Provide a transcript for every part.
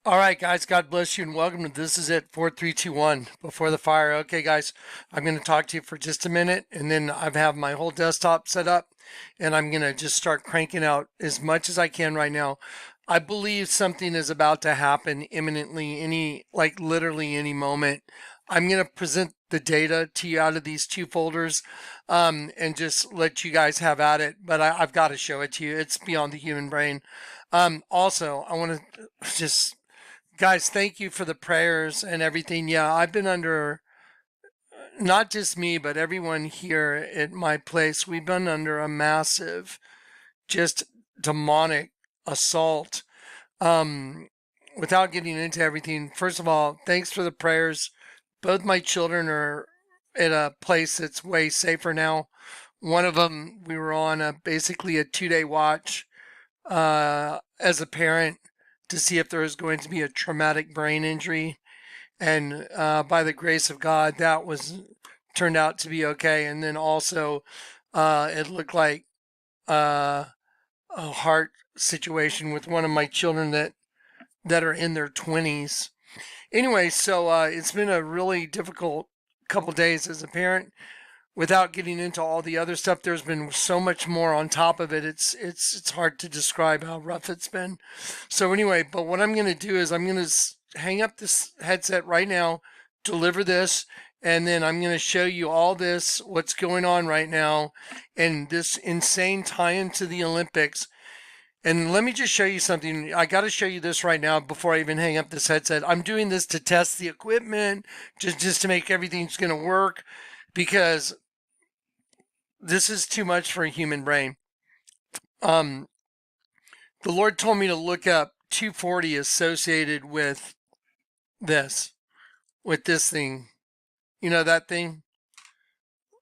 All right, guys, God bless you and welcome to This Is It 4321 Before the Fire. Okay, guys, I'm going to talk to you for just a minute and then I have my whole desktop set up and I'm going to just start cranking out as much as I can right now. I believe something is about to happen imminently, literally any moment. I'm going to present the data to you out of these two folders and just let you guys have at it. But I've got to show it to you. It's beyond the human brain. Also, I want to just guys, thank you for the prayers and everything. Yeah, I've been under, not just me, but everyone here at my place, we've been under a massive, just demonic assault. Without getting into everything, first of all, thanks for the prayers. Both my children are at a place that's way safer now. One of them, we were on basically a 2-day watch as a parent to see if there was going to be a traumatic brain injury. And by the grace of God, that turned out to be okay. And then also, it looked like a heart situation with one of my children that are in their 20s. Anyway, so it's been a really difficult couple days as a parent. Without getting into all the other stuff, there's been so much more on top of it. It's hard to describe how rough it's been. So anyway, but what I'm going to do is I'm going to hang up this headset right now, deliver this, and then I'm going to show you all this, what's going on right now, and this insane tie-in to the Olympics. And let me just show you something. I got to show you this right now before I even hang up this headset. I'm doing this to test the equipment, just to make everything's going to work, because this is too much for a human brain. The Lord told me to look up 240 associated with this thing. You know that thing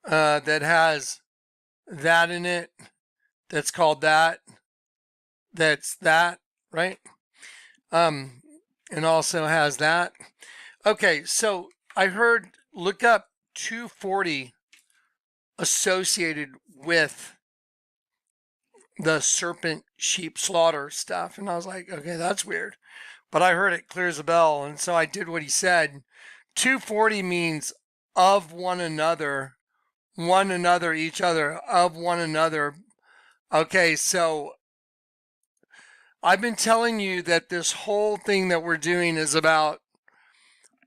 that has that in it, that's called that, that's that, right? And also has that. Okay, so I heard look up 240 associated with the serpent sheep slaughter stuff. And I was like, okay, that's weird. But I heard it clear as a bell. And so I did what he said. 240 means of one another, each other, of one another. Okay, so I've been telling you that this whole thing that we're doing is about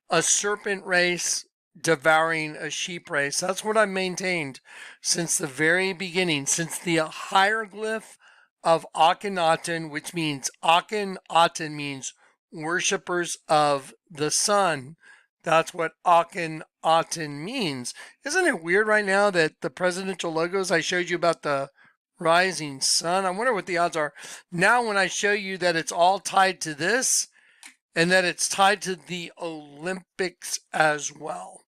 a serpent race devouring a sheep race. That's what I've maintained since the very beginning, since the hieroglyph of Akhenaten, which means Akhenaten means worshippers of the sun. That's what Akhenaten means. Isn't it weird right now that the presidential logos I showed you about the rising sun, I wonder what the odds are. Now when I show you that it's all tied to this, and that it's tied to the Olympics as well.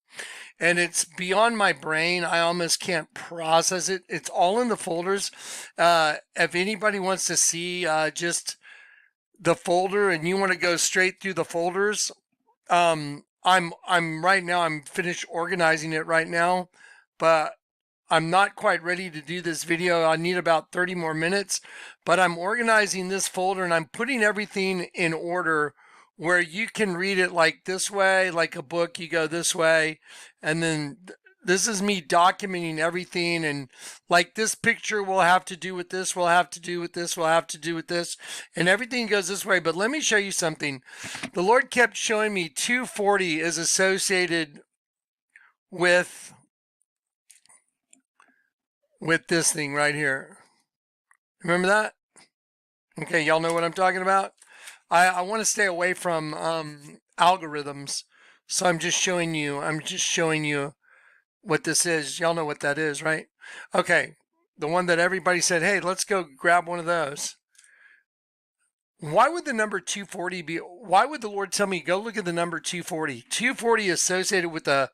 And it's beyond my brain. I almost can't process it. It's all in the folders. If anybody wants to see just the folder and you want to go straight through the folders, I'm right now, I'm finished organizing it right now, but I'm not quite ready to do this video. I need about 30 more minutes, but I'm organizing this folder and I'm putting everything in order where you can read it like this way, like a book, you go this way. And then this is me documenting everything. And like this picture will have to do with this, will have to do with this, will have to do with this. And everything goes this way. But let me show you something. The Lord kept showing me 240 is associated with this thing right here. Remember that? Okay, y'all know what I'm talking about? I want to stay away from algorithms, so I'm just showing you what this is. Y'all know what that is, right? Okay, the one that everybody said, hey, let's go grab one of those. Why would the number 240 be, why would the Lord tell me, go look at the number 240? 240 is associated with the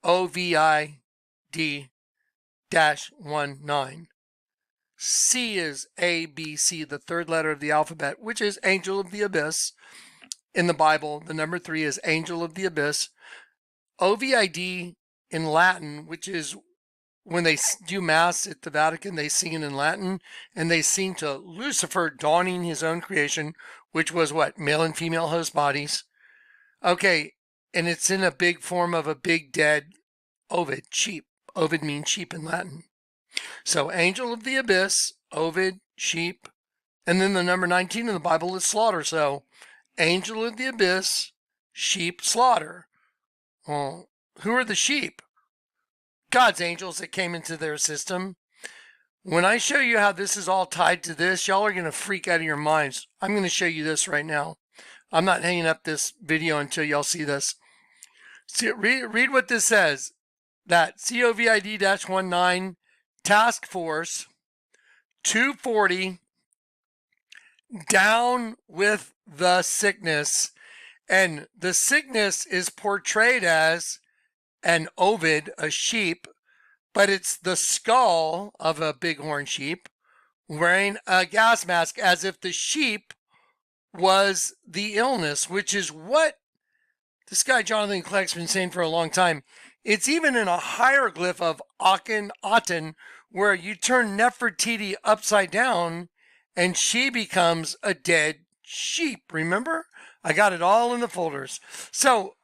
COVID-19. C is A, B, C, the third letter of the alphabet, which is angel of the abyss. In the Bible, the number 3 is angel of the abyss. OVID in Latin, which is when they do Mass at the Vatican, they sing it in Latin, and they sing to Lucifer dawning his own creation, which was what? Male and female host bodies. Okay, and it's in a big form of a big dead Ovid, sheep. Ovid means sheep in Latin. So angel of the abyss, Ovid, sheep, and then the number 19 in the Bible is slaughter. So angel of the abyss, sheep, slaughter. Well, who are the sheep? God's angels that came into their system. When I show you how this is all tied to this, y'all are going to freak out of your minds. I'm going to show you this right now. I'm not hanging up this video until y'all see this. See, read what this says. That COVID-19 Task Force 240 down with the sickness. And the sickness is portrayed as an ovid, a sheep, but it's the skull of a bighorn sheep wearing a gas mask as if the sheep was the illness, which is what this guy Jonathan Kleck's been saying for a long time. It's even in a hieroglyph of Akhenaten, where you turn Nefertiti upside down and she becomes a dead sheep. Remember? I got it all in the folders. So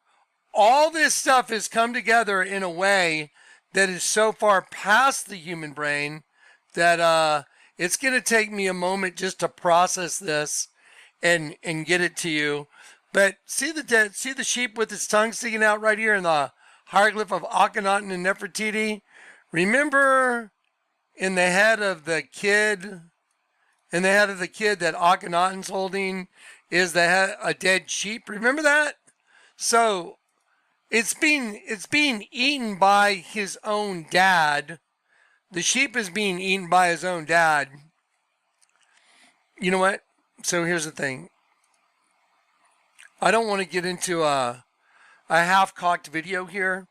all this stuff has come together in a way that is so far past the human brain that it's going to take me a moment just to process this and get it to you. But see the sheep with its tongue sticking out right here in the hieroglyph of Akhenaten and Nefertiti? Remember in the head of the kid that Akhenaten's holding is a dead sheep? Remember that? So it's being eaten by his own dad. The sheep is being eaten by his own dad. You know what? So here's the thing. I don't want to get into a half-cocked video here.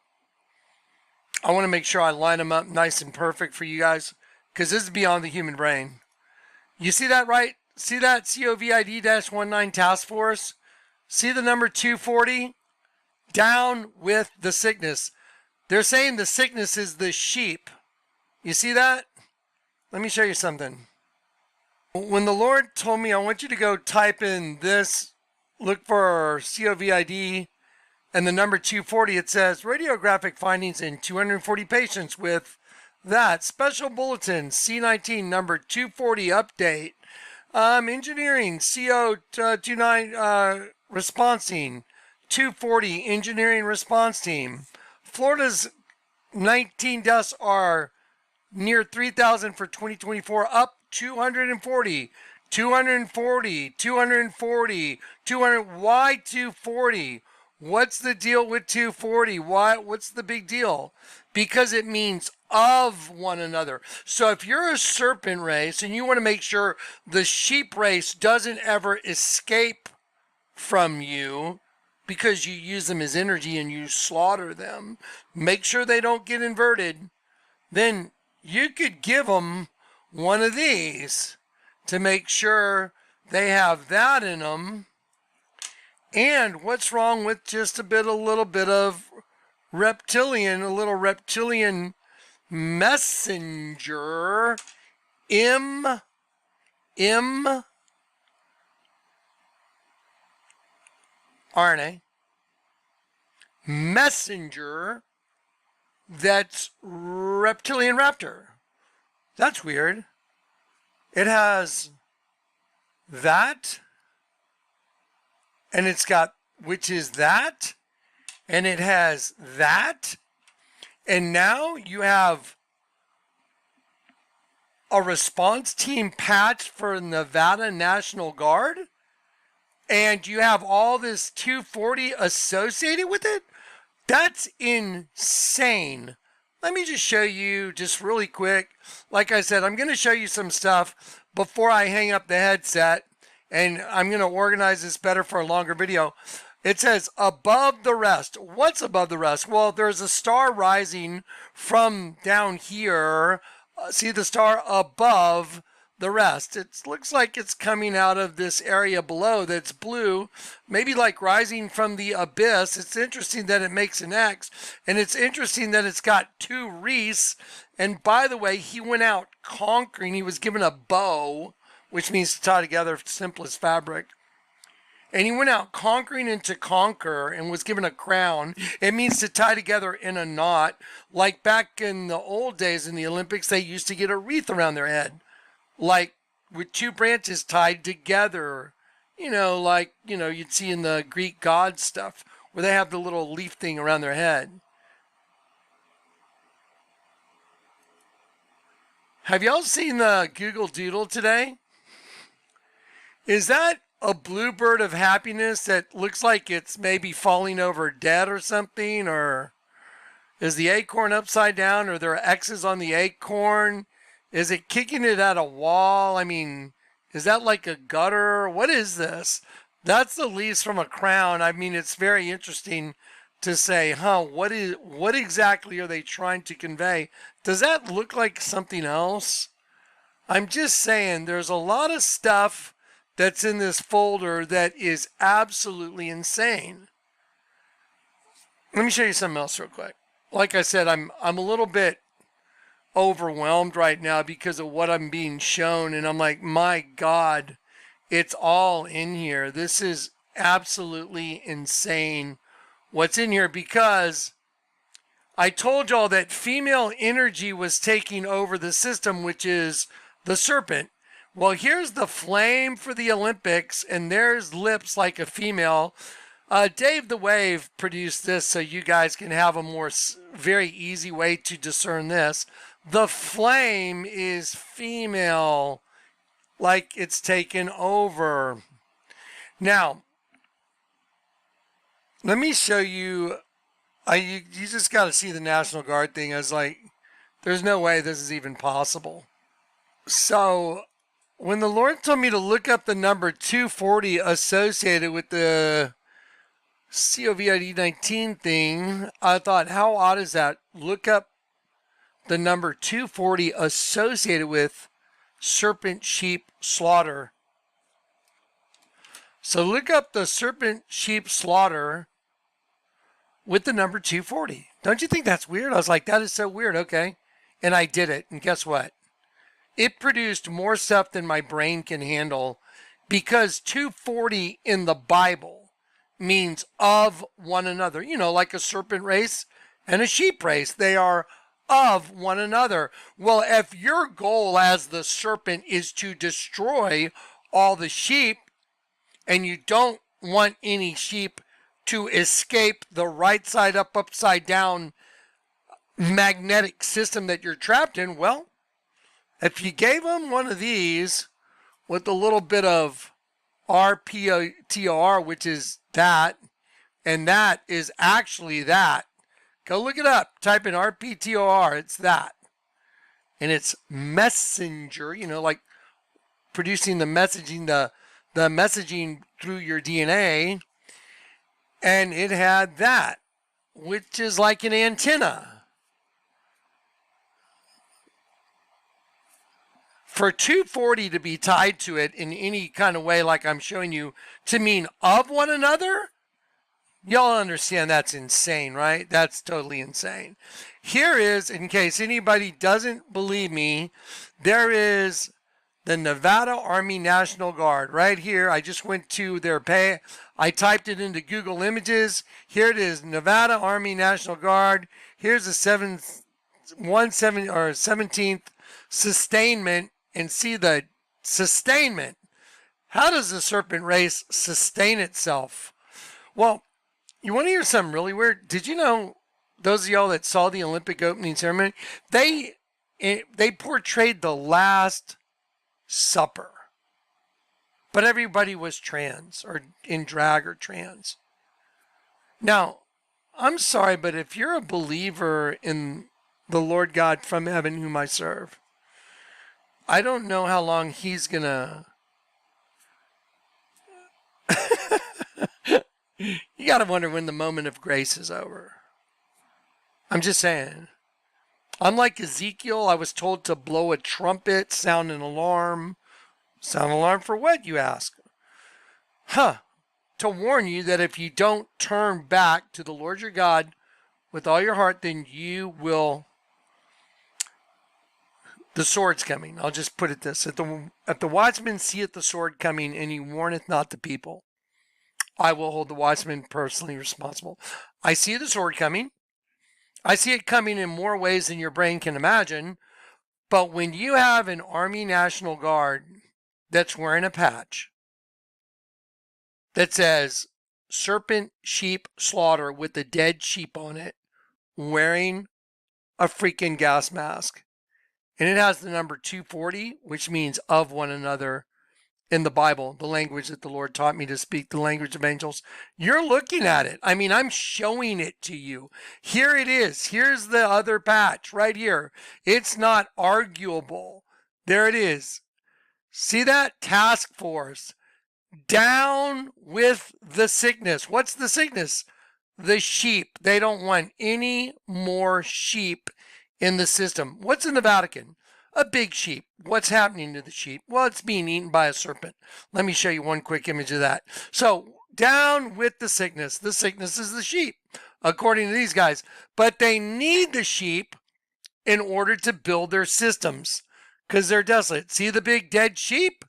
I want to make sure I line them up nice and perfect for you guys, because this is beyond the human brain. You see that, right? See that COVID-19 task force? See the number 240? Down with the sickness. They're saying the sickness is the sheep. You see that? Let me show you something. When the Lord told me, I want you to go type in this, look for COVID and the number 240, it says radiographic findings in 240 patients with that special bulletin C19 number 240 update. Engineering CO29 response team 240 engineering response team. Florida's 19 deaths are near 3,000 for 2024, up 240, 240, 240, 200. Why 240? What's the deal with 240? What's the big deal? Because it means of one another. So if you're a serpent race and you want to make sure the sheep race doesn't ever escape from you because you use them as energy and you slaughter them, make sure they don't get inverted, then you could give them one of these to make sure they have that in them. And what's wrong with just a little bit of reptilian, a little reptilian messenger, RNA, messenger that's reptilian raptor. That's weird. It has that, and it's got, which is that, and it has that, and now you have a response team patch for Nevada National Guard, and you have all this 240 associated with it? That's insane. Let me just show you just really quick. Like I said, I'm going to show you some stuff before I hang up the headset, and I'm going to organize this better for a longer video. It says above the rest. What's above the rest? Well, there's a star rising from down here. See the star above the rest. It looks like it's coming out of this area below that's blue, maybe like rising from the abyss. It's interesting that it makes an X, and it's interesting that it's got two wreaths. And by the way, he went out conquering. He was given a bow, which means to tie together simplest fabric. And he went out conquering and to conquer and was given a crown. It means to tie together in a knot. Like back in the old days in the Olympics, they used to get a wreath around their head, like with two branches tied together. Like, you'd see in the Greek god stuff where they have the little leaf thing around their head. Have y'all seen the Google Doodle today? Is that a bluebird of happiness that looks like it's maybe falling over dead or something? Or is the acorn upside down? Or there are X's on the acorn? Is it kicking it at a wall? I mean, is that like a gutter? What is this? That's the leaves from a crown. I mean, it's very interesting to say, what exactly are they trying to convey? Does that look like something else? I'm just saying there's a lot of stuff that's in this folder that is absolutely insane. Let me show you something else real quick. Like I said, I'm a little bit overwhelmed right now because of what I'm being shown, and I'm like, my God, it's all in here. This is absolutely insane what's in here, because I told y'all that female energy was taking over the system, which is the serpent. Well, here's the flame for the Olympics, and there's lips like a female. Dave the Wave produced this so you guys can have a more very easy way to discern this. The flame is female, like it's taken over. Now, let me show you. You just got to see the National Guard thing. I was like, there's no way this is even possible. So when the Lord told me to look up the number 240 associated with the COVID 19 thing, I thought, how odd is that? Look up the number 240 associated with serpent sheep slaughter. So look up the serpent sheep slaughter with the number 240. Don't you think that's weird? I was like, that is so weird. Okay. And I did it. And guess what? It produced more stuff than my brain can handle, because 240 in the Bible means of one another. Like a serpent race and a sheep race. They are of one another. Well, if your goal as the serpent is to destroy all the sheep, and you don't want any sheep to escape the right side up, upside down magnetic system that you're trapped in, well, if you gave them one of these with a little bit of RPTR, which is that, and that is actually that. Go look it up. Type in RPTOR. It's that. And it's messenger, like producing the messaging, the messaging through your DNA. And it had that, which is like an antenna. For 240 to be tied to it in any kind of way, like I'm showing you, to mean of one another, y'all understand that's insane, right? That's totally insane. Here is, in case anybody doesn't believe me, there is the Nevada Army National Guard right here. I just went to their pay. I typed it into Google Images. Here it is, Nevada Army National Guard. Here's the 17th sustainment, and see the sustainment. How does the serpent race sustain itself? Well, you want to hear something really weird? Did you know, those of y'all that saw the Olympic opening ceremony, they portrayed the Last Supper, but everybody was trans or in drag or trans. Now, I'm sorry, but if you're a believer in the Lord God from heaven whom I serve, I don't know how long he's gonna you gotta wonder when the moment of grace is over. I'm just saying. Unlike Ezekiel, I was told to blow a trumpet, sound an alarm. Sound alarm for what, you ask? To warn you that if you don't turn back to the Lord your God with all your heart, then you will... The sword's coming. I'll just put it this. If the watchman seeth the sword coming, and he warneth not the people, I will hold the watchman personally responsible. I see the sword coming. I see it coming in more ways than your brain can imagine. But when you have an Army National Guard that's wearing a patch that says serpent sheep slaughter with a dead sheep on it, wearing a freaking gas mask, and it has the number 240, which means of one another in the Bible, the language that the Lord taught me to speak, the language of angels. You're looking at it. I mean, I'm showing it to you. Here it is. Here's the other patch right here. It's not arguable. There it is. See that? Task force. Down with the sickness. What's the sickness? The sheep. They don't want any more sheep in the system. What's in the Vatican? A big sheep. What's happening to the sheep? Well, it's being eaten by a serpent. Let me show you one quick image of that. So, down with the sickness. The sickness is the sheep, according to these guys. But they need the sheep in order to build their systems because they're desolate. See the big dead sheep?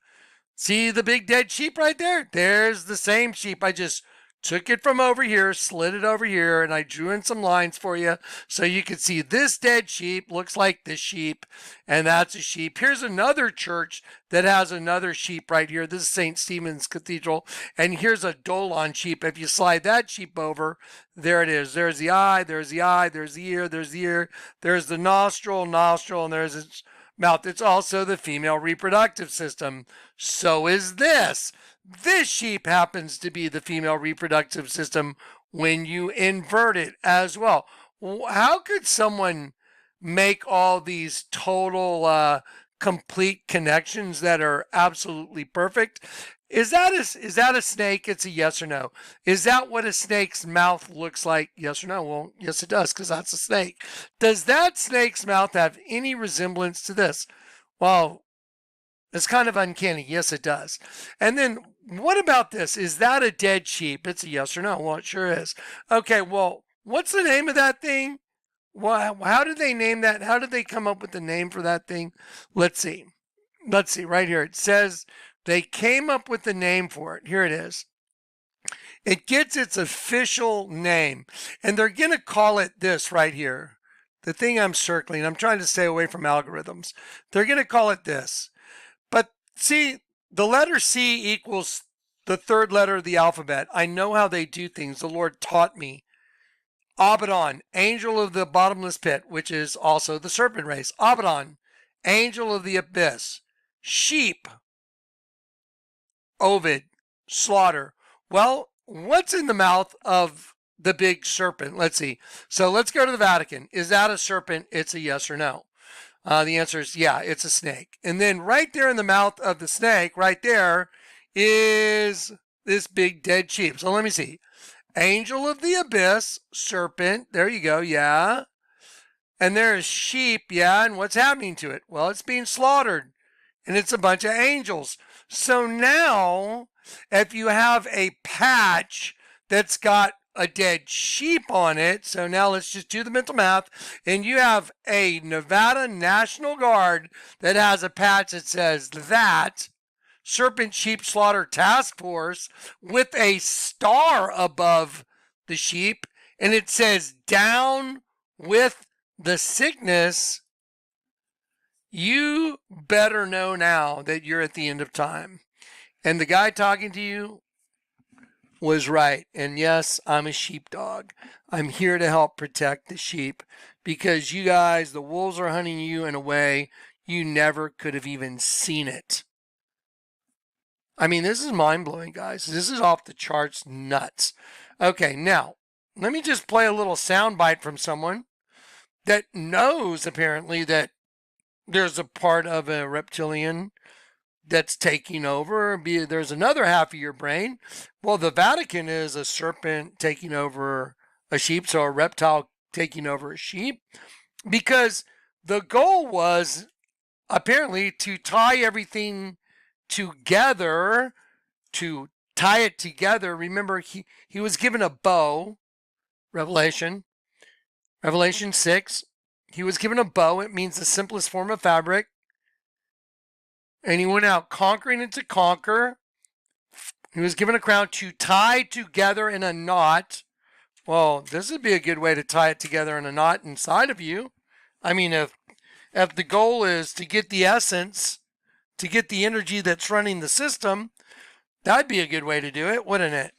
See the big dead sheep right there? There's the same sheep. I just took it from over here, slid it over here, and I drew in some lines for you so you could see this dead sheep looks like this sheep, and that's a sheep. Here's another church that has another sheep right here. This is St. Stephen's Cathedral, and here's a Dolon sheep. If you slide that sheep over, there it is. There's the eye, there's the eye, there's the ear, there's the ear, there's the nostril, and there's its mouth. It's also the female reproductive system. So is this. This sheep happens to be the female reproductive system when you invert it as well. How could someone make all these total complete connections that are absolutely perfect? Is that a snake? It's a yes or no. Is that what a snake's mouth looks like? Yes or no? Well, yes it does, because that's a snake. Does that snake's mouth have any resemblance to this? Well, it's kind of uncanny. Yes, it does. And then what about this? Is that a dead sheep? It's a yes or no. Well, it sure is. Okay, well, what's the name of that thing? Well, how did they name that? How did they come up with the name for that thing? Let's see. Let's see right here. It says they came up with the name for it. Here it is. It gets its official name, and they're going to call it this right here. The thing I'm circling, I'm trying to stay away from algorithms. They're going to call it this. But see, the letter C equals the third letter of the alphabet. I know how they do things. The Lord taught me. Abaddon, angel of the bottomless pit, which is also the serpent race. Abaddon, angel of the abyss. Sheep, Ovid, slaughter. Well, what's in the mouth of the big serpent? Let's see. So let's go to the Vatican. Is that a serpent? It's a yes or no. The answer is yeah, it's a snake. And then right there in the mouth of the snake, right there, is this big dead sheep. So let me see. Angel of the abyss, serpent. There you go. Yeah. And there's sheep. Yeah. And what's happening to it? Well, it's being slaughtered. And it's a bunch of angels. So now, if you have a patch that's got a dead sheep on it, so now let's just do the mental math, and you have a Nevada National Guard that has a patch that says that Serpent Sheep Slaughter Task Force with a star above the sheep, and it says down with the sickness, you better know now that you're at the end of time. And the guy talking to you was right. And yes, I'm a sheepdog. I'm here to help protect the sheep because you guys, the wolves are hunting you in a way you never could have even seen it. I mean, this is mind-blowing, guys. This is off the charts nuts. Okay, now, let me just play a little soundbite from someone that knows, apparently, that there's a part of a reptilian that's taking over. There's another half of your brain. Well, the Vatican is a serpent taking over a sheep, so a reptile taking over a sheep. Because the goal was apparently to tie everything together, to tie it together. Remember, he was given a bow, Revelation 6. He was given a bow. It means the simplest form of fabric. And he went out conquering and to conquer. He was given a crown to tie together in a knot. Well, this would be a good way to tie it together in a knot inside of you. I mean, if the goal is to get the essence, to get the energy that's running the system, that'd be a good way to do it, wouldn't it?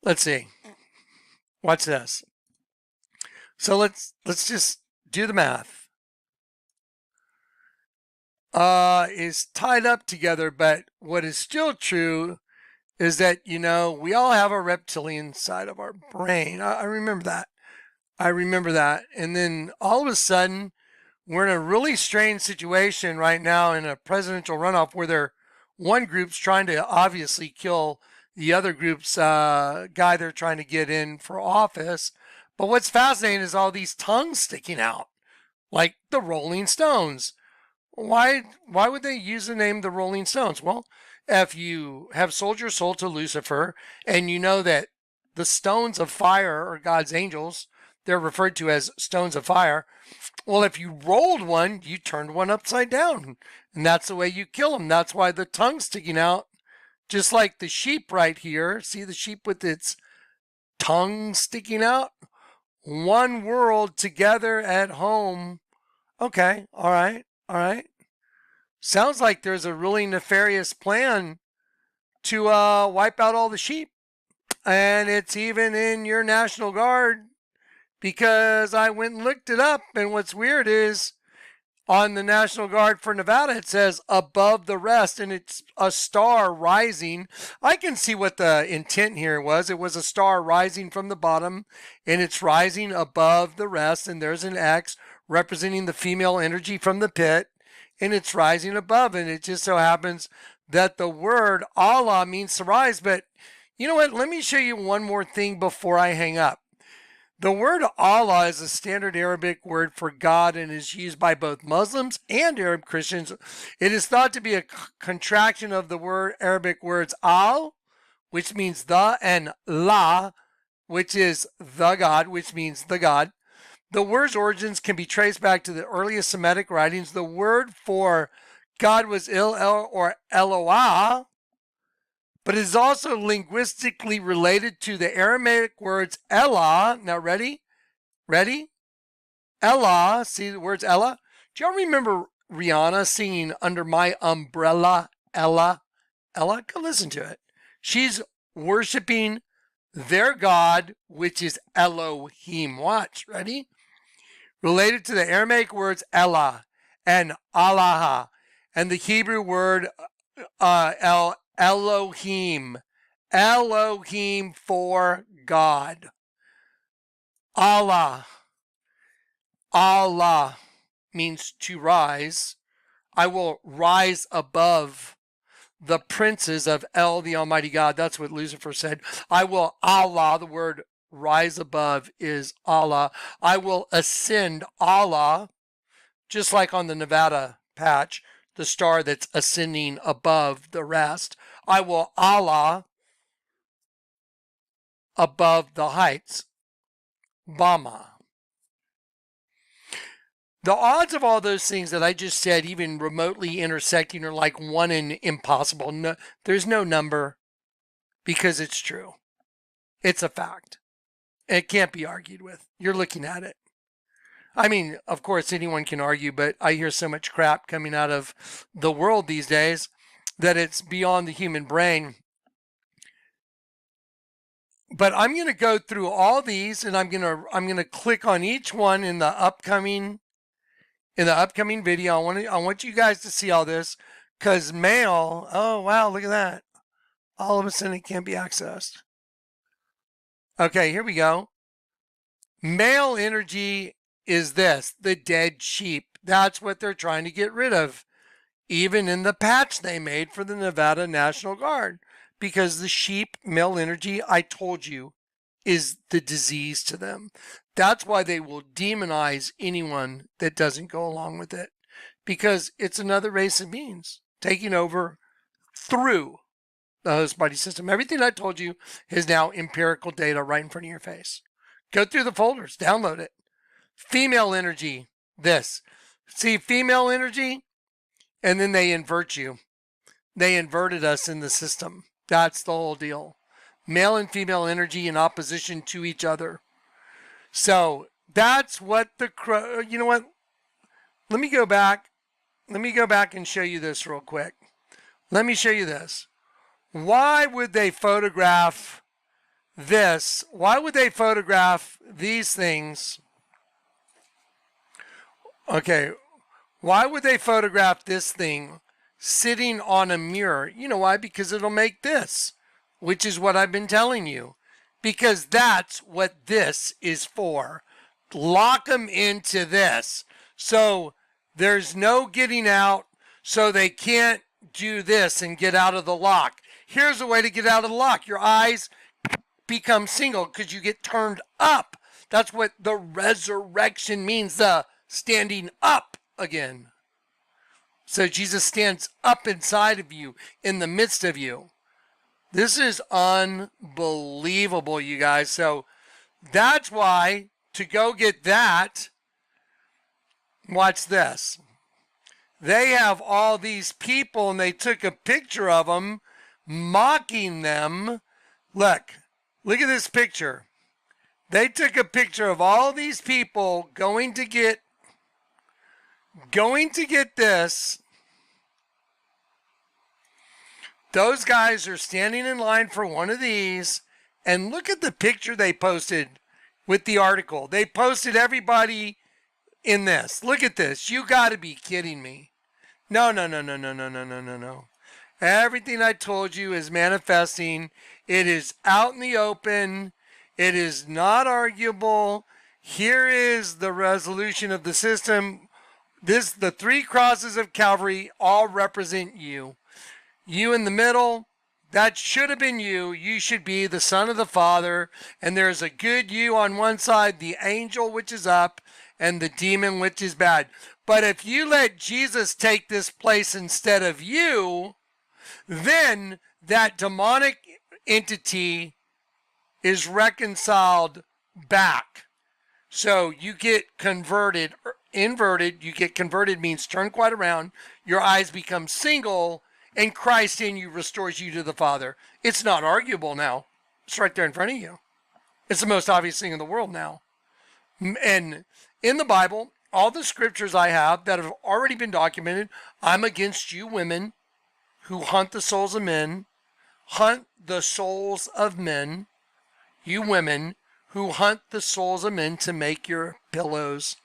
Let's see. Watch this. So let's just do the math. Is tied up together, but what is still true is that, we all have a reptilian side of our brain. I remember that. And then all of a sudden, we're in a really strange situation right now in a presidential runoff where one group's trying to obviously kill the other group's guy they're trying to get in for office. But what's fascinating is all these tongues sticking out, like the Rolling Stones. Why would they use the name the Rolling Stones? Well, if you have sold your soul to Lucifer and you know that the stones of fire are God's angels, they're referred to as stones of fire. Well, if you rolled one, you turned one upside down. And that's the way you kill them. That's why the tongue's sticking out. Just like the sheep right here. See the sheep with its tongue sticking out? One world together at home. Okay, all right. Sounds like there's a really nefarious plan to wipe out all the sheep. And it's even in your National Guard, because I went and looked it up. And what's weird is on the National Guard for Nevada, it says above the rest, and it's a star rising. I can see what the intent here was. It was a star rising from the bottom, and it's rising above the rest. And there's an X representing the female energy from the pit, and it's rising above. And it just so happens that the word Allah means to rise. But you know what? Let me show you one more thing before I hang up. The word Allah is a standard Arabic word for God and is used by both Muslims and Arab Christians. It is thought to be a contraction of the Arabic words al, which means the, and la, which is the God, which means the God. The word's origins can be traced back to the earliest Semitic writings. The word for God was Il-El or Eloah, but it is also linguistically related to the Aramaic words Elah. Now, ready? Elah. See the words Elah? Do y'all remember Rihanna singing Under My Umbrella, Ella? Ella? Go listen to it. She's worshiping their God, which is Elohim. Watch. Ready? Related to the Aramaic words Elah and Allah, and the Hebrew word Elohim for God. Allah means to rise. I will rise above the princes of El, the Almighty God. That's what Lucifer said. I will Allah, the word rise above is Allah. I will ascend Allah, just like on the Nevada patch, the star that's ascending above the rest. I will Allah above the heights. Bama. The odds of all those things that I just said, even remotely intersecting, are like 1 in impossible. No, there's no number, because it's true. It's a fact. It can't be argued with. You're looking at it. I mean, of course, anyone can argue, but I hear so much crap coming out of the world these days that it's beyond the human brain. But I'm going to go through all these, and I'm going to click on each one in the upcoming video. I want you guys to see all this, because mail, oh wow, look at that. All of a sudden it can't be accessed. Okay, here we go. Male energy is this, the dead sheep. That's what they're trying to get rid of, even in the patch they made for the Nevada National Guard, because the sheep, male energy, I told you, is the disease to them. That's why they will demonize anyone that doesn't go along with it, because it's another race of beings taking over through the host body system. Everything I told you is now empirical data right in front of your face. Go through the folders, download it. Female energy, this. See, female energy, and then they invert you. They inverted us in the system. That's the whole deal. Male and female energy in opposition to each other. So that's what you know what? Let me go back. Let me go back and show you this real quick. Let me show you this. Why would they photograph this? Why would they photograph these things? Okay. Why would they photograph this thing sitting on a mirror? You know why? Because it'll make this, which is what I've been telling you. Because that's what this is for. Lock them into this. So there's no getting out, so they can't do this and get out of the lock. Here's a way to get out of the lock. Your eyes become single because you get turned up. That's what the resurrection means, the standing up again. So Jesus stands up inside of you, in the midst of you. This is unbelievable, you guys. So that's why, to go get that, watch this. They have all these people, and they took a picture of them, mocking them. Look at this picture. They took a picture of all these people going to get this. Those guys are standing in line for one of these, and look at the picture they posted with the article. They posted everybody in this. Look at this. You got to be kidding me. No. Everything I told you is manifesting. It is out in the open. It is not arguable. Here is the resolution of the system. The 3 crosses of Calvary all represent you. You in the middle, that should have been you. You should be the Son of the Father. And there's a good you on one side, the angel which is up, and the demon which is bad. But if you let Jesus take this place instead of you, then that demonic entity is reconciled back. So you get converted, inverted. You get converted means turn quite around. Your eyes become single, and Christ in you restores you to the Father. It's not arguable now. It's right there in front of you. It's the most obvious thing in the world now. And in the Bible, all the scriptures I have that have already been documented, I'm against you women who hunt the souls of men. Hunt the souls of men. You women who hunt the souls of men to make your pillows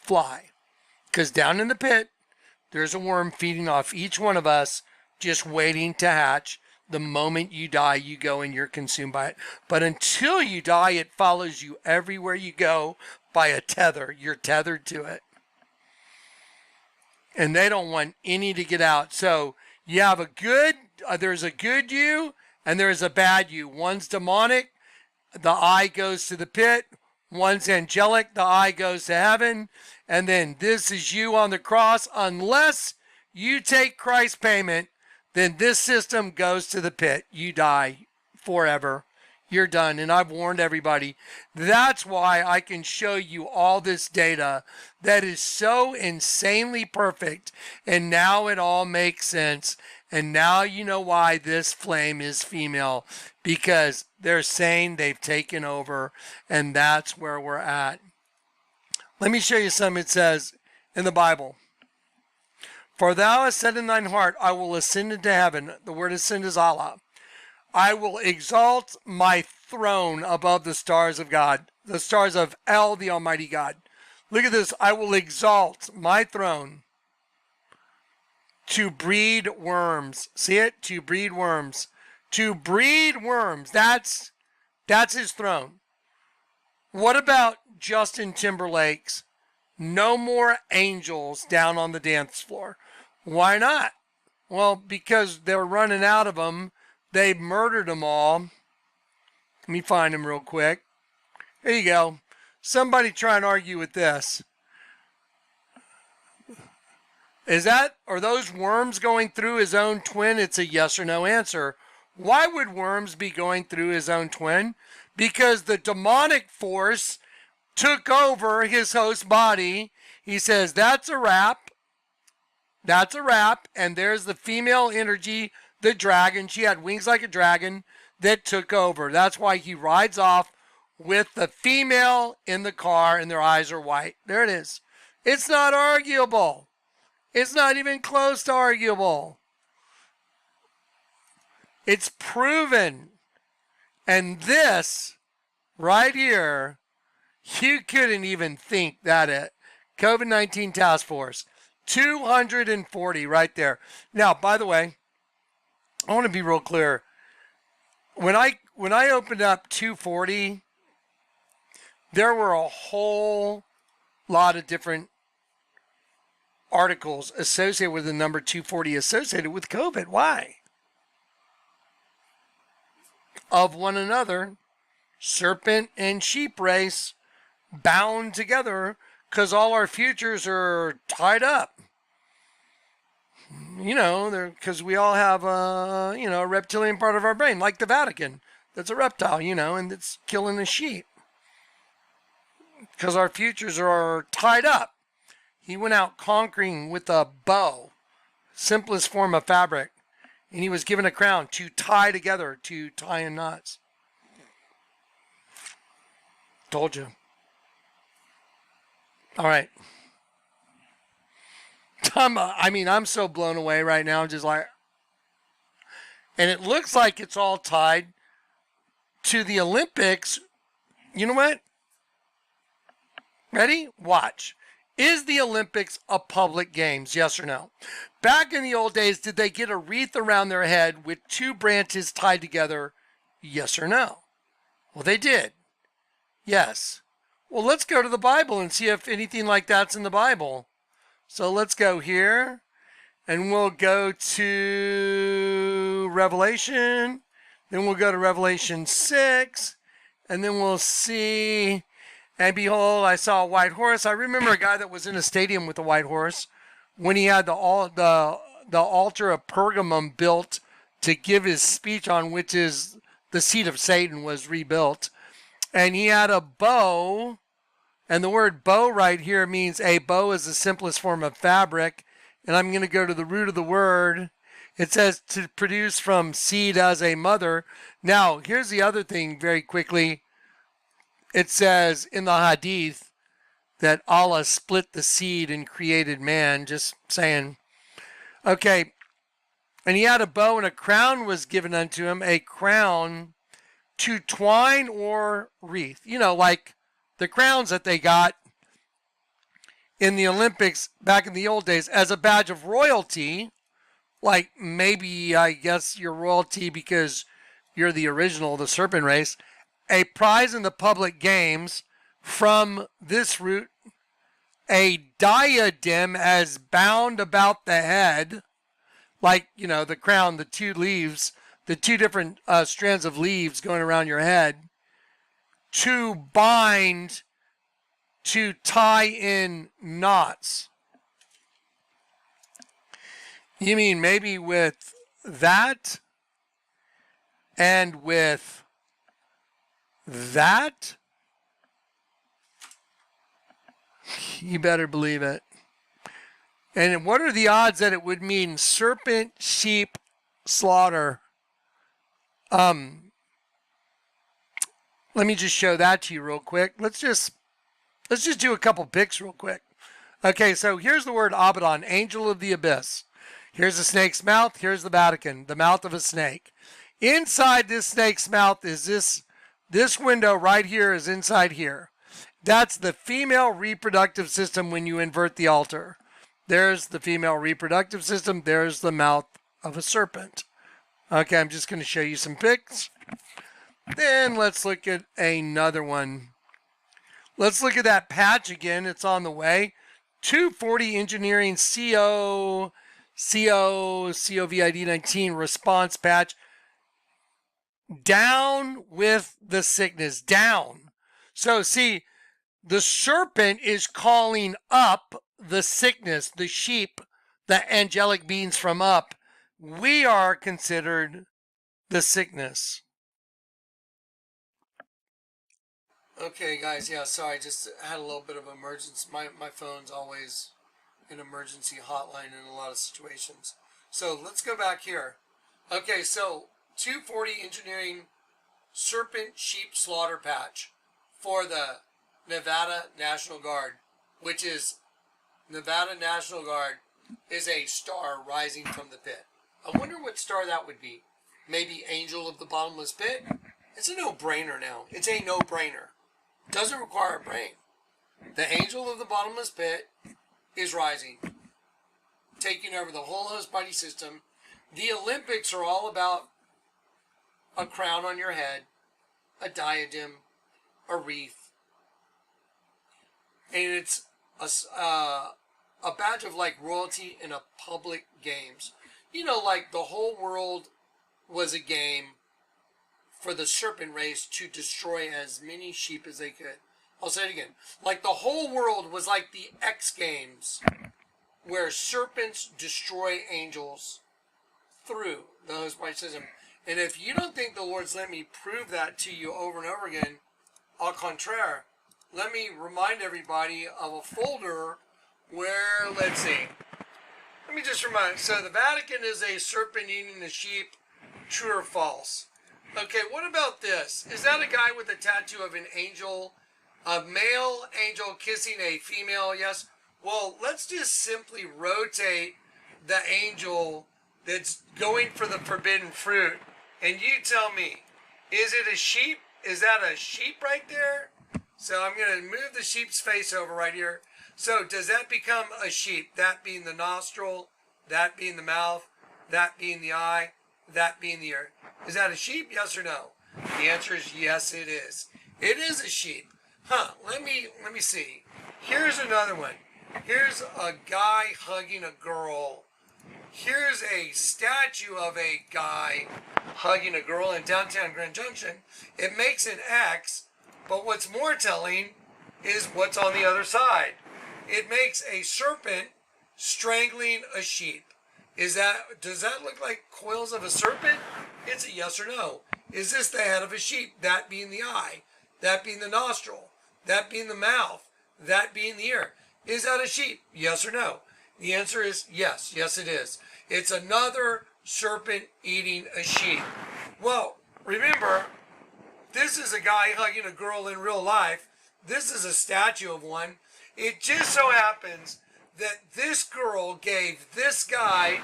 fly. Because down in the pit, there's a worm feeding off each one of us, just waiting to hatch. The moment you die, you go and you're consumed by it. But until you die, it follows you everywhere you go by a tether. You're tethered to it. And they don't want any to get out. So you have there's a good you and there's a bad you. One's demonic, the eye goes to the pit. One's angelic, the eye goes to heaven. And then this is you on the cross. Unless you take Christ's payment, then this system goes to the pit. You die forever. You're done. And I've warned everybody. That's why I can show you all this data that is so insanely perfect. And now it all makes sense. And now you know why this flame is female. Because they're saying they've taken over. And that's where we're at. Let me show you something it says in the Bible. For thou hast said in thine heart, I will ascend into heaven. The word ascend is Allah. I will exalt my throne above the stars of God, the stars of El, the Almighty God. Look at this. I will exalt my throne to breed worms. See it? To breed worms. To breed worms. That's his throne. What about Justin Timberlake's No More Angels down on the dance floor? Why not? Well, because they were running out of them. They murdered them all. Let me find them real quick. Here you go. Somebody try and argue with this. Are those worms going through his own twin? It's a yes or no answer. Why would worms be going through his own twin? Because the demonic force took over his host body. He says, that's a wrap. That's a wrap. And there's the female energy, the dragon. She had wings like a dragon that took over. That's why he rides off with the female in the car and their eyes are white. There it is. It's not arguable. It's not even close to arguable. It's proven. And this right here, you couldn't even think that it. COVID-19 task force, 240 right there. Now, by the way, I want to be real clear. When I opened up 240, there were a whole lot of different articles associated with the number 240 associated with COVID. Why? Of one another, serpent and sheep race bound together because all our futures are tied up. You know, because we all have a reptilian part of our brain, like the Vatican. That's a reptile, and it's killing the sheep. Because our futures are tied up. He went out conquering with a bow, simplest form of fabric. And he was given a crown to tie together, to tie in knots. Told you. All right. I'm so blown away right now. Just like, and it looks like it's all tied to the Olympics. You know what? Ready? Watch. Is the Olympics a public games? Yes or no? Back in the old days, did they get a wreath around their head with two branches tied together? Yes or no? Well, they did. Yes. Well, let's go to the Bible and see if anything like that's in the Bible. So let's go here, and we'll go to Revelation. Then we'll go to Revelation 6, and then we'll see... And behold, I saw a white horse. I remember a guy that was in a stadium with a white horse when he had the altar of Pergamum built to give his speech on, which is the seat of Satan, was rebuilt. And he had a bow, and the word bow right here means a bow is the simplest form of fabric. And I'm going to go to the root of the word. It says to produce from seed as a mother. Now, here's the other thing very quickly. It says in the Hadith that Allah split the seed and created man. Just saying. Okay. And he had a bow, and a crown was given unto him, a crown to twine or wreath. Like the crowns that they got in the Olympics back in the old days as a badge of royalty. Like maybe, I guess, you're royalty because you're the original, the serpent race. A prize in the public games from this root, a diadem as bound about the head, like, the crown, the two leaves, the two different strands of leaves going around your head, to bind, to tie in knots. You mean maybe with that and with that? You better believe it. And what are the odds that it would mean serpent, sheep, slaughter? Let me just show that to you real quick. Let's just do a couple pics real quick. Okay, so here's the word Abaddon, angel of the abyss. Here's a snake's mouth. Here's the Vatican, the mouth of a snake. Inside this snake's mouth is this window right here is inside here. That's the female reproductive system when you invert the altar. There's the female reproductive system. There's the mouth of a serpent. Okay, I'm just going to show you some pics. Then let's look at another one. Let's look at that patch again. It's on the way. 240 Engineering COVID 19 response patch. Down with the sickness. Down. So see, the serpent is calling up the sickness, the sheep, the angelic beings from up. We are considered the sickness. Okay, guys, yeah, sorry, I just had a little bit of emergency. My phone's always an emergency hotline in a lot of situations. So let's go back here. Okay, so 240 engineering serpent sheep slaughter patch for the Nevada National Guard, which is Nevada National Guard is a star rising from the pit. I wonder what star that would be. Maybe Angel of the Bottomless Pit? It's a no-brainer now. It's a no-brainer. Doesn't require a brain. The Angel of the Bottomless Pit is rising, taking over the whole host body system. The Olympics are all about a crown on your head, a diadem, a wreath, and it's a badge of like royalty in a public games. You know, like the whole world was a game for the serpent race to destroy as many sheep as they could. I'll say it again. Like the whole world was like the X Games, where serpents destroy angels through the host body system. And if you don't think the Lord's let me prove that to you over and over again, au contraire, let me remind everybody of a folder where, let's see, let me just remind, so the Vatican is a serpent eating a sheep, true or false? Okay, what about this? Is that a guy with a tattoo of an angel, a male angel kissing a female? Yes. Well, let's just simply rotate the angel that's going for the forbidden fruit, and you tell me, is it a sheep? Is that a sheep right there? So I'm going to move the sheep's face over right here. So does that become a sheep? That being the nostril, that being the mouth, that being the eye, that being the ear. Is that a sheep? Yes or no? The answer is yes, it is. It is a sheep. Huh, let me see. Here's another one. Here's a guy hugging a girl. Here's a statue of a guy hugging a girl in downtown Grand Junction. It makes an X, but what's more telling is what's on the other side. It makes a serpent strangling a sheep. Does that look like coils of a serpent? It's a yes or no. Is this the head of a sheep? That being the eye, that being the nostril, that being the mouth, that being the ear. Is that a sheep? Yes or no? The answer is yes. Yes, it is. It's another serpent eating a sheep. Well, remember, this is a guy hugging a girl in real life. This is a statue of one. It just so happens that this girl gave this guy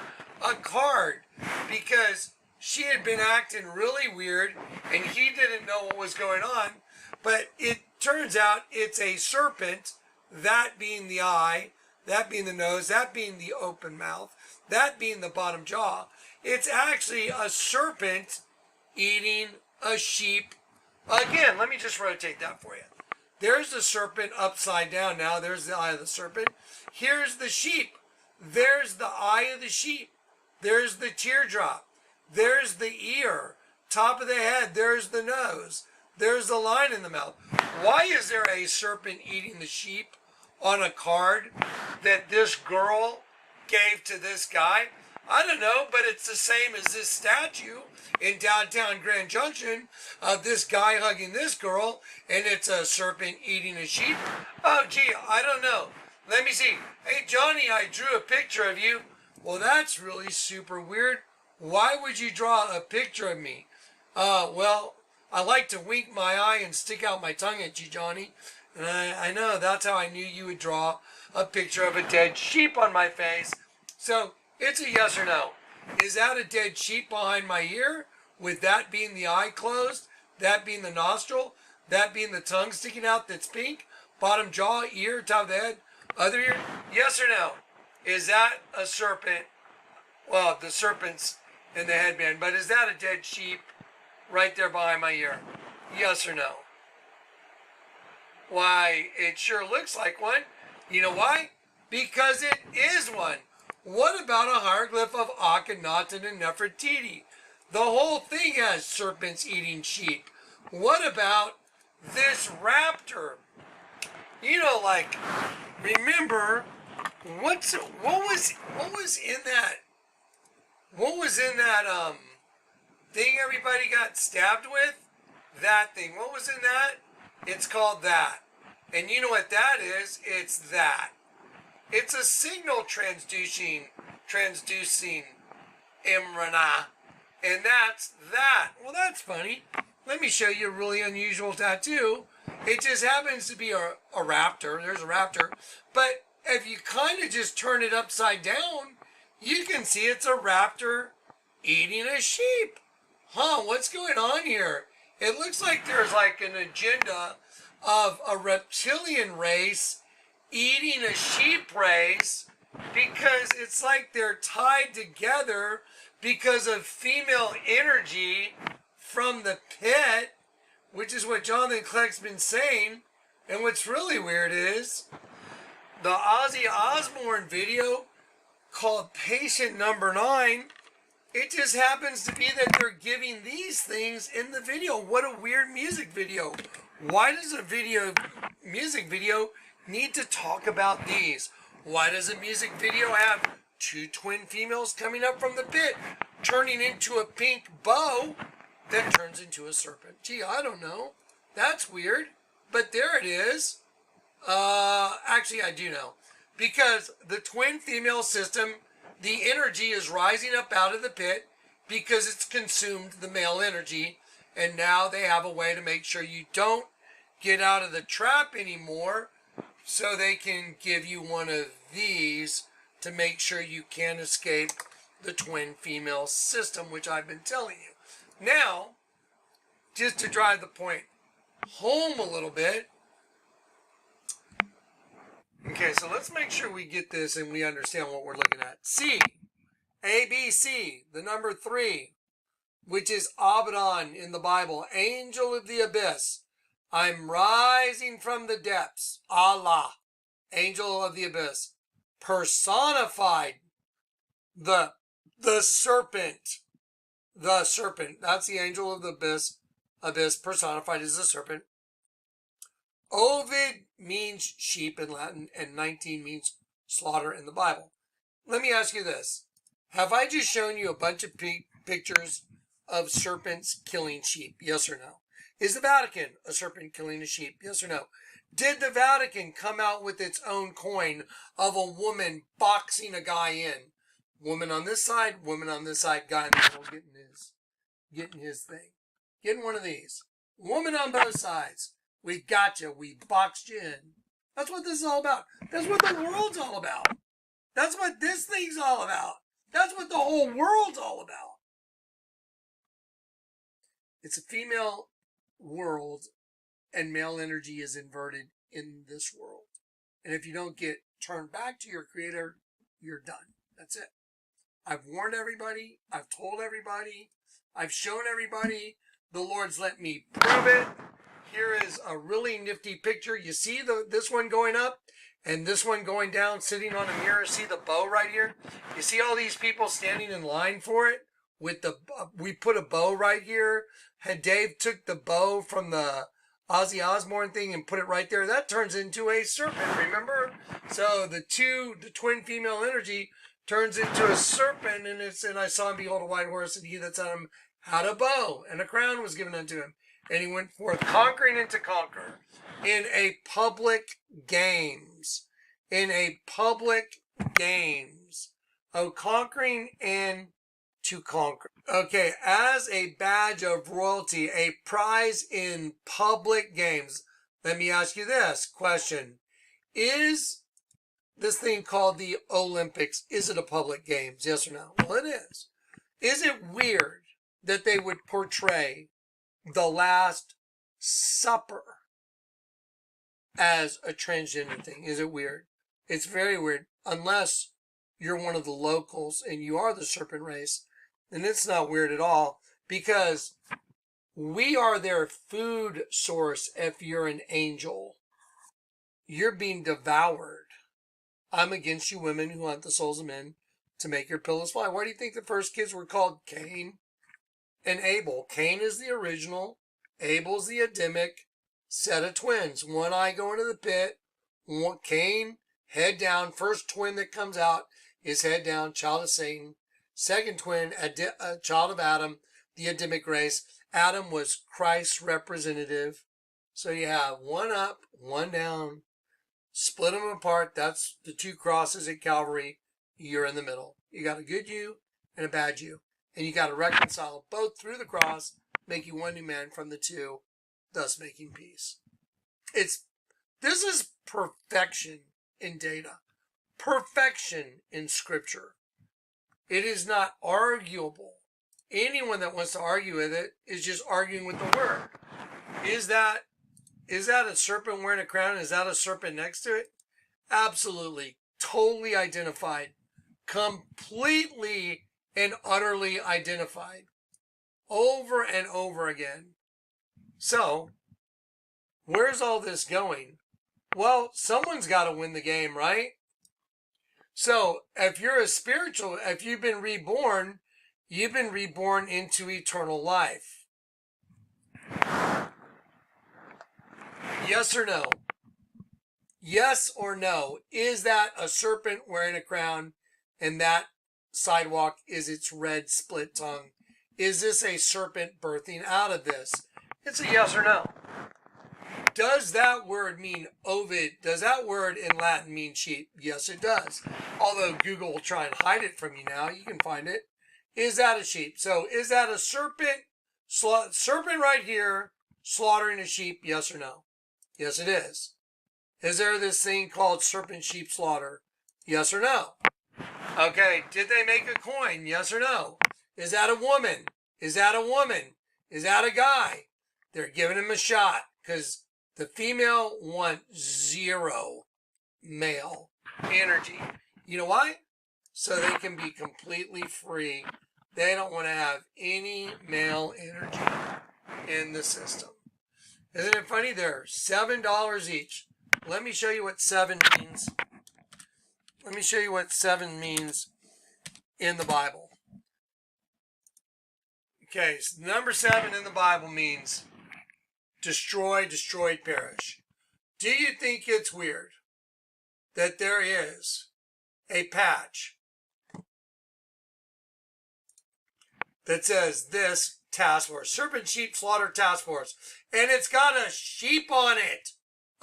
a card because she had been acting really weird and he didn't know what was going on. But it turns out it's a serpent, that being the eye, that being the nose, that being the open mouth, that being the bottom jaw. It's actually a serpent eating a sheep. Again, let me just rotate that for you. There's the serpent upside down now. There's the eye of the serpent. Here's the sheep. There's the eye of the sheep. There's the teardrop. There's the ear. Top of the head. There's the nose. There's the line in the mouth. Why is there a serpent eating the sheep on a card that this girl gave to this guy? I don't know, but it's the same as this statue in downtown Grand Junction of this guy hugging this girl, and it's a serpent eating a sheep. Oh, gee, I don't know. Let me see. Hey, Johnny, I drew a picture of you. Well, that's really super weird. Why would you draw a picture of me? Well, I like to wink my eye and stick out my tongue at you, Johnny. And I know that's how I knew you would draw a picture of a dead sheep on my face. So it's a yes or no. Is that a dead sheep behind my ear? With that being the eye closed, that being the nostril, that being the tongue sticking out that's pink, bottom jaw, ear, top of the head, other ear? Yes or no? Is that a serpent? Well, the serpent's in the headband, but is that a dead sheep right there behind my ear? Yes or no? Why, it sure looks like one. You know why? Because it is one. What about a hieroglyph of Akhenaten and Nefertiti? The whole thing has serpents eating sheep. What about this raptor, you know, like, remember, what was in that thing everybody got stabbed with? That thing. What was in that? It's called that. And you know what that is? It's that. It's a signal transducing mRNA. And that's that. Well, that's funny. Let me show you a really unusual tattoo. It just happens to be a raptor. There's a raptor. But if you kind of just turn it upside down, you can see it's a raptor eating a sheep. Huh, what's going on here? It looks like there's like an agenda of a reptilian race eating a sheep race, because it's like they're tied together because of female energy from the pit, which is what Jonathan Kleck's been saying. And what's really weird is the Ozzy Osbourne video called Patient Number 9, it just happens to be that they're giving these things in the video. What a weird music video. Why does a music video need to talk about these? Why does a music video have two twin females coming up from the pit, turning into a pink bow that turns into a serpent? Gee, I don't know. That's weird. But there it is. Actually, I do know. Because the twin female system, the energy is rising up out of the pit because it's consumed the male energy. And now they have a way to make sure you don't get out of the trap anymore, so they can give you one of these to make sure you can't escape the twin female system, which I've been telling you. Now, just to drive the point home a little bit. Okay, so let's make sure we get this and we understand what we're looking at. C, ABC, the number 3, which is Abaddon in the Bible, angel of the abyss. I'm rising from the depths. Allah, angel of the abyss, personified the serpent. The serpent. That's the angel of the abyss. Abyss personified as a serpent. Ovid means sheep in Latin, and 19 means slaughter in the Bible. Let me ask you this. Have I just shown you a bunch of pictures of serpents killing sheep? Yes or no? Is the Vatican a serpent killing a sheep? Yes or no? Did the Vatican come out with its own coin of a woman boxing a guy in? Woman on this side, woman on this side, guy in the middle getting his thing. Getting one of these. Woman on both sides. We got you. We boxed you in. That's what this is all about. That's what the world's all about. That's what this thing's all about. That's what the whole world's all about. It's a female world, and male energy is inverted in this world. And if you don't get turned back to your creator, you're done. That's it. I've warned everybody. I've told everybody. I've shown everybody. The Lord's let me prove it. Here is a really nifty picture. You see this one going up and this one going down, sitting on a mirror. See the bow right here? You see all these people standing in line for it? With the we put a bow right here. And Dave took the bow from the Ozzy Osbourne thing and put it right there. That turns into a serpent, remember? So the twin female energy turns into a serpent, and I saw him behold a white horse, and he that sat him had a bow, and a crown was given unto him. And he went forth conquering and to conquer in a public games. In a public games. Oh, conquering and to conquer. Okay, as a badge of royalty, a prize in public games. Let me ask you this question. Is this thing called the Olympics, is it a public games? Yes or no? Well, it is. Is it weird that they would portray the Last Supper as a transgender thing? Is it weird? It's very weird. Unless you're one of the locals and you are the serpent race, then it's not weird at all, because we are their food source. If you're an angel, you're being devoured. I'm against you women who hunt the souls of men to make your pillows fly. Why do you think the first kids were called Cain and Abel? Cain is the original, Abel's the Adamic, set of twins. One eye going to the pit. Cain, head down. First twin that comes out is head down, child of Satan. Second twin, a child of Adam, the Adamic race. Adam was Christ's representative. So you have one up, one down. Split them apart. That's the two crosses at Calvary. You're in the middle. You got a good you and a bad you. And you got to reconcile both through the cross, make you one new man from the two, thus making peace. This is perfection in data. Perfection in scripture. It is not arguable. Anyone that wants to argue with it is just arguing with the word. Is that a serpent wearing a crown? Is that a serpent next to it? Absolutely. Totally identified. Completely and utterly identified. Over and over again. So, where's all this going? Well, someone's got to win the game, right? So, if you're if you've been reborn, you've been reborn into eternal life. Yes or no? Yes or no? Is that a serpent wearing a crown and that sidewalk is its red split tongue? Is this a serpent birthing out of this? It's a yes or no. Does that word mean ovid? Does that word in Latin mean sheep? Yes, it does. Although Google will try and hide it from you now. You can find it. Is that a sheep? So is that a serpent? Serpent right here slaughtering a sheep? Yes or no? Yes, it is. Is there this thing called serpent sheep slaughter? Yes or no? Okay, did they make a coin? Yes or no? Is that a woman? Is that a woman? Is that a guy? They're giving him a shot because the female wants zero male energy. You know why? So they can be completely free. They don't want to have any male energy in the system. Isn't it funny? They're $7 each. Let me show you what 7 means. Let me show you what 7 means in the Bible. Okay, so number 7 in the Bible means destroy, destroyed, perish. Do you think it's weird that there is a patch that says this task force, Serpent Sheep Slaughter Task Force, and it's got a sheep on it?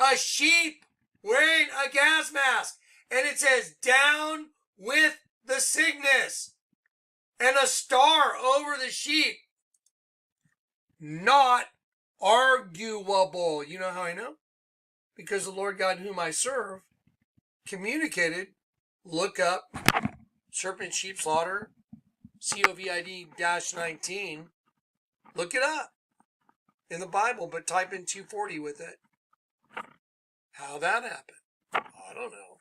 A sheep wearing a gas mask. And it says, down with the sickness. And a star over the sheep. Not arguable. You know how I know? Because the Lord God whom I serve communicated, look up Serpent Sheep Slaughter, COVID-19. Look it up in the Bible, but type in 240 with it. How that happened? I don't know.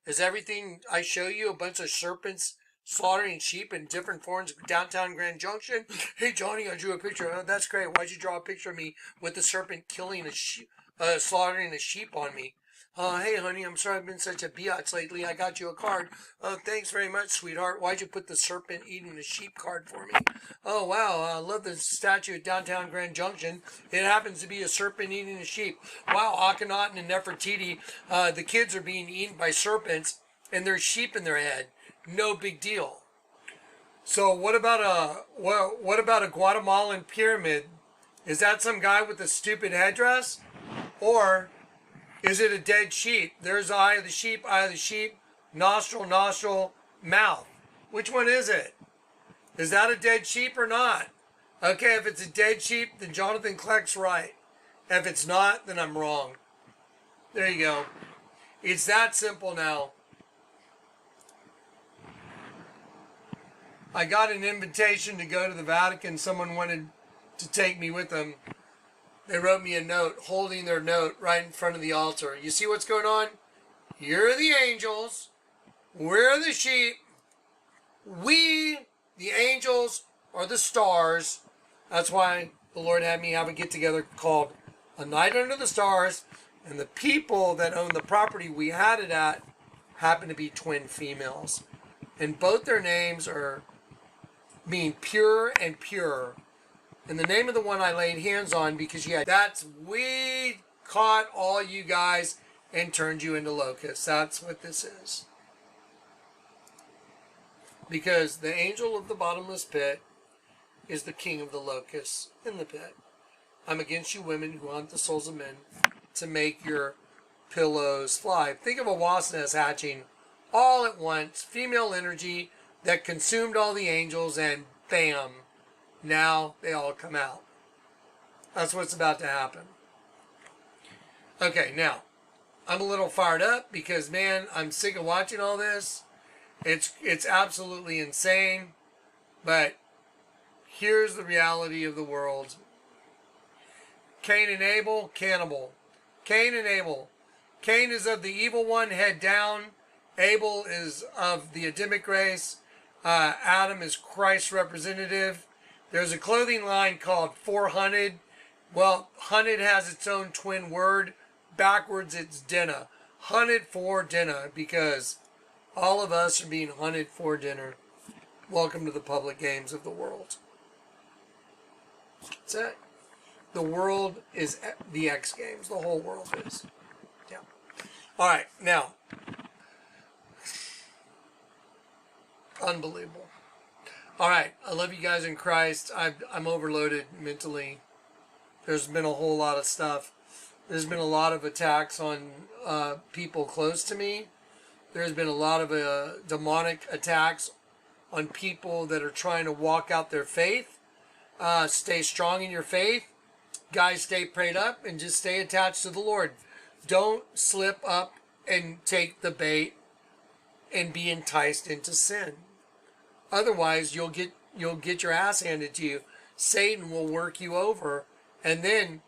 Is everything I show you a bunch of serpents slaughtering sheep in different forms of downtown Grand Junction? Hey, Johnny, I drew a picture. Oh, that's great. Why'd you draw a picture of me with the serpent killing a sheep, slaughtering a sheep on me? Hey, honey, I'm sorry I've been such a biatch lately. I got you a card. Thanks very much, sweetheart. Why'd you put the serpent eating the sheep card for me? Oh, wow. I love the statue at downtown Grand Junction. It happens to be a serpent eating a sheep. Wow, Akhenaten and Nefertiti, the kids are being eaten by serpents, and there's sheep in their head. No big deal. So what about a Guatemalan pyramid? Is that some guy with a stupid headdress? Or is it a dead sheep? There's the eye of the sheep, nostril, nostril, mouth. Which one is it? Is that a dead sheep or not? Okay, if it's a dead sheep, then Jonathan Kleck's right. If it's not, then I'm wrong. There you go. It's that simple now. I got an invitation to go to the Vatican. Someone wanted to take me with them. They wrote me a note, holding their note right in front of the altar. You see what's going on? You're the angels. We're the sheep. We, the angels, are the stars. That's why the Lord had me have a get-together called A Night Under the Stars. And the people that own the property we had it at happen to be twin females. And both their names mean pure and pure. In the name of the one I laid hands on, because we caught all you guys and turned you into locusts. That's what this is. Because the angel of the bottomless pit is the king of the locusts in the pit. I'm against you women who hunt the souls of men to make your pillows fly. Think of a wasp nest hatching all at once, female energy that consumed all the angels, and bam, now they all come out. That's what's about to happen. Okay, now, I'm a little fired up because, man, I'm sick of watching all this. It's absolutely insane, but here's the reality of the world. Cain and Abel, cannibal. Cain and Abel. Cain is of the evil one, head down. Abel is of the Adamic race. Adam is Christ's representative. There's a clothing line called 400. Well, hunted has its own twin word. Backwards, it's dinner. Hunted for dinner, because all of us are being hunted for dinner. Welcome to the public games of the world. That's it. The world is the X Games. The whole world is. Yeah. All right. Now, unbelievable. All right. I love you guys in Christ. I'm overloaded mentally. There's been a whole lot of stuff. There's been a lot of attacks on people close to me. There's been a lot of demonic attacks on people that are trying to walk out their faith. Stay strong in your faith. Guys, stay prayed up and just stay attached to the Lord. Don't slip up and take the bait and be enticed into sin. Otherwise, you'll get your ass handed to you. Satan will work you over, and then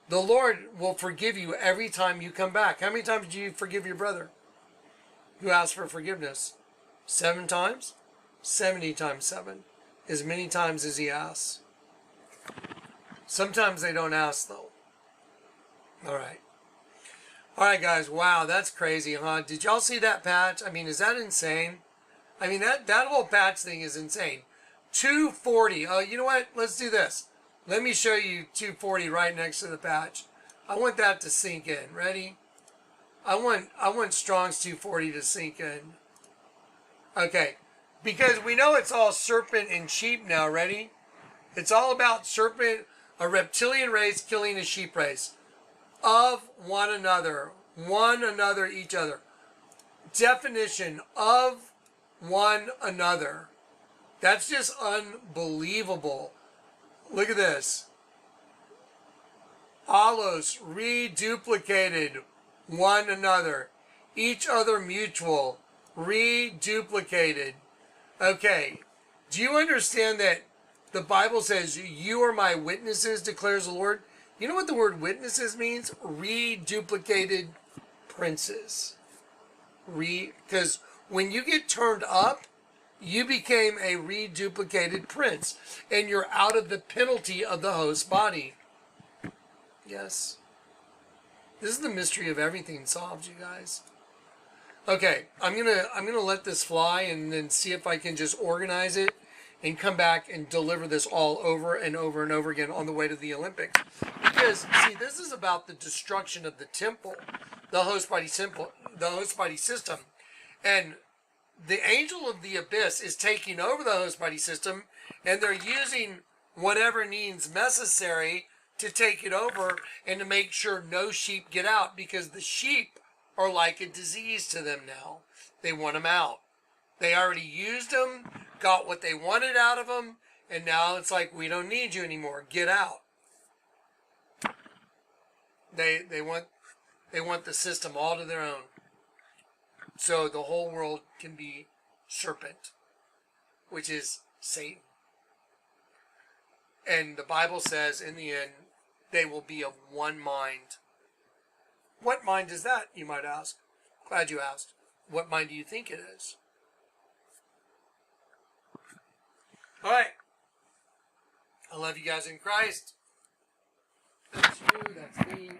the Lord will forgive you every time you come back. How many times do you forgive your brother who asks for forgiveness? 7 times? 70 times 7. As many times as he asks. Sometimes they don't ask, though. All right. All right, guys. Wow, that's crazy, huh? Did y'all see that patch? I mean, is that insane? I mean, that whole patch thing is insane. 240. Oh, you know what? Let's do this. Let me show you 240 right next to the patch. I want that to sink in. Ready? I want Strong's 240 to sink in. Okay. Because we know it's all serpent and sheep now. Ready? It's all about serpent, a reptilian race killing a sheep race. Of one another, each other. Definition of one another. That's just unbelievable. Look at this. Allos, reduplicated, one another. Each other mutual, reduplicated. Okay, do you understand that the Bible says, you are my witnesses, declares the Lord? You know what the word witnesses means? Reduplicated princes. Because when you get turned up, you became a reduplicated prince. And you're out of the penalty of the host body. Yes. This is the mystery of everything solved, you guys. Okay, I'm gonna let this fly and then see if I can just organize it and come back and deliver this all over and over and over again on the way to the Olympics. Because, see, this is about the destruction of the temple, the host body system. And the angel of the abyss is taking over the host body system, and they're using whatever means necessary to take it over and to make sure no sheep get out, because the sheep are like a disease to them now. They want them out. They already used them, got what they wanted out of them, and now it's like, we don't need you anymore. Get out. They want the system all to their own. So the whole world can be serpent, which is Satan. And the Bible says in the end, they will be of one mind. What mind is that, you might ask? Glad you asked. What mind do you think it is? All right. I love you guys in Christ. That's you, that's me.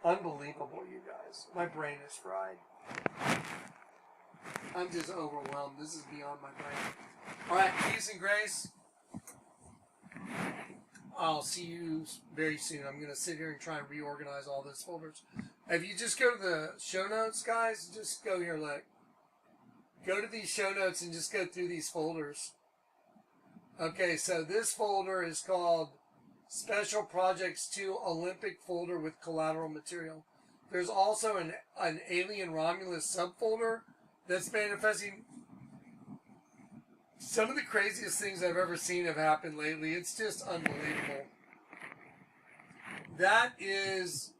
Unbelievable, you guys. My brain is fried. I'm just overwhelmed. This is beyond my brain. All right, peace and grace. I'll see you very soon. I'm going to sit here and try and reorganize all those folders. If you just go to the show notes, guys, just go here, look. Go to these show notes and just go through these folders. Okay, so this folder is called Special Projects 2 Olympic folder with collateral material. There's also an Alien Romulus subfolder that's manifesting. Some of the craziest things I've ever seen have happened lately. It's just unbelievable. That is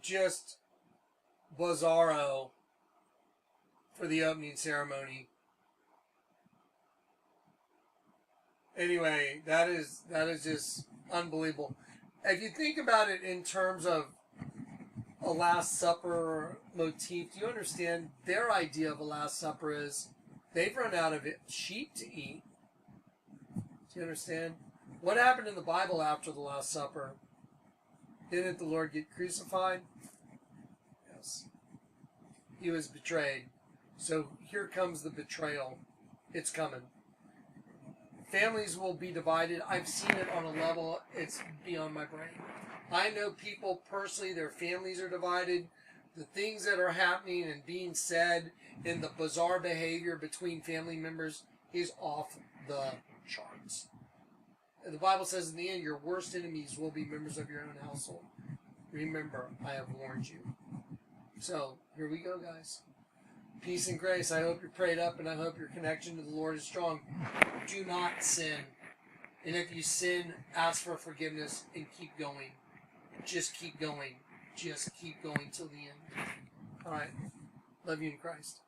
just bizarro for the opening ceremony. Anyway, that is just unbelievable. If you think about it in terms of a Last Supper motif, do you understand their idea of a Last Supper is they've run out of sheep to eat. Do you understand? What happened in the Bible after the Last Supper? Didn't the Lord get crucified? Yes. He was betrayed. So here comes the betrayal. It's coming. Families will be divided. I've seen it on a level, it's beyond my brain. I know people personally, their families are divided. The things that are happening and being said and the bizarre behavior between family members is off the charts. The Bible says in the end, your worst enemies will be members of your own household. Remember, I have warned you. So, here we go, guys. Peace and grace. I hope you're prayed up, and I hope your connection to the Lord is strong. Do not sin. And if you sin, ask for forgiveness and keep going. Just keep going. Just keep going till the end. All right. Love you in Christ.